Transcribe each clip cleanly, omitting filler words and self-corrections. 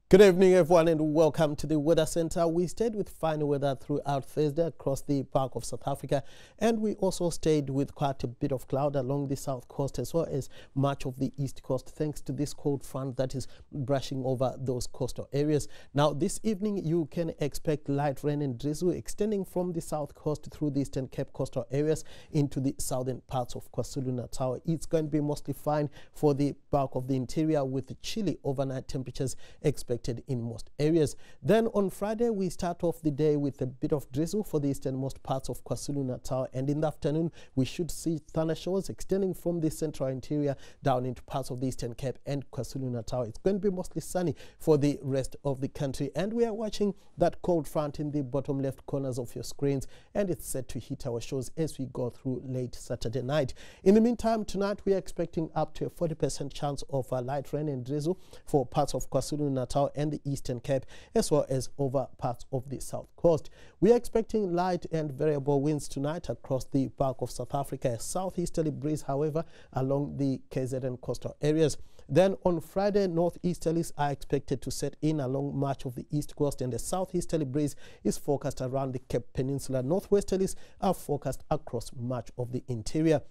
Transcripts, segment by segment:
Good evening, everyone, and welcome to the Weather Center. We stayed with fine weather throughout Thursday across the park of South Africa, and we also stayed with quite a bit of cloud along the south coast as well as much of the east coast, thanks to this cold front that is brushing over those coastal areas. Now, this evening, you can expect light rain and drizzle extending from the south coast through the Eastern Cape coastal areas into the southern parts of KwaZulu-Natal. It's going to be mostly fine for the bulk of the interior, with chilly overnight temperatures expected in most areas. Then on Friday, we start off the day with a bit of drizzle for the easternmost parts of KwaZulu-Natal, and in the afternoon we should see thundershows extending from the central interior down into parts of the Eastern Cape and KwaZulu-Natal. It's going to be mostly sunny for the rest of the country, and we are watching that cold front in the bottom left corners of your screens, and it's set to hit our shows as we go through late Saturday night. In the meantime, tonight we are expecting up to a 40% chance of light rain and drizzle for parts of KwaZulu-Natal and the Eastern Cape, as well as over parts of the south coast. We are expecting light and variable winds tonight across the bulk of South Africa. A southeasterly breeze, however, along the KZN coastal areas. Then on Friday, northeasterlies are expected to set in along much of the east coast, and a southeasterly breeze is forecast around the Cape Peninsula. Northwesterlies are forecast across much of the interior.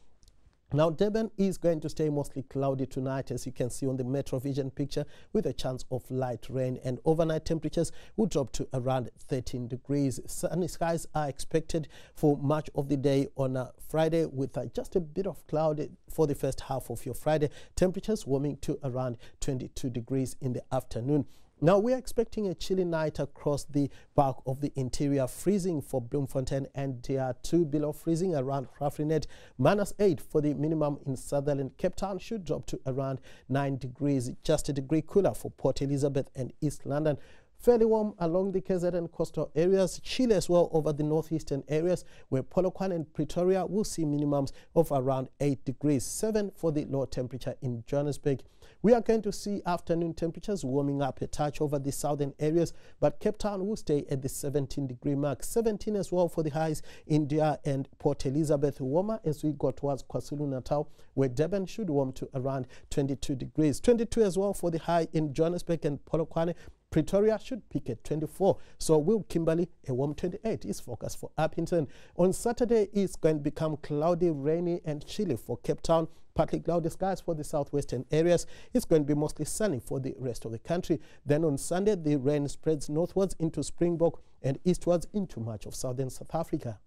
Now, Durban is going to stay mostly cloudy tonight, as you can see on the Metro Vision picture, with a chance of light rain, and overnight temperatures will drop to around 13 degrees. Sunny skies are expected for much of the day on Friday, with just a bit of cloud for the first half of your Friday. Temperatures warming to around 22 degrees in the afternoon. Now, we are expecting a chilly night across the bulk of the interior, freezing for Bloemfontein and DR2, below freezing around Graafrenet, -8 for the minimum in Sutherland. Cape Town should drop to around 9 degrees, just a degree cooler for Port Elizabeth and East London. Fairly warm along the KZN coastal areas, chilly as well over the northeastern areas, where Polokwane and Pretoria will see minimums of around 8 degrees, 7 for the low temperature in Johannesburg. We are going to see afternoon temperatures warming up a touch over the southern areas, but Cape Town will stay at the 17-degree mark, 17 as well for the highs in DR and Port Elizabeth. Warmer as we go towards KwaZulu-Natal, where Durban should warm to around 22 degrees, 22 as well for the high in Johannesburg and Polokwane. Pretoria should peak at 24. So will Kimberley, a warm 28 is forecast for Upington. On Saturday, it's going to become cloudy, rainy and chilly for Cape Town. Partly cloudy skies for the southwestern areas. It's going to be mostly sunny for the rest of the country. Then on Sunday, the rain spreads northwards into Springbok and eastwards into much of southern South Africa.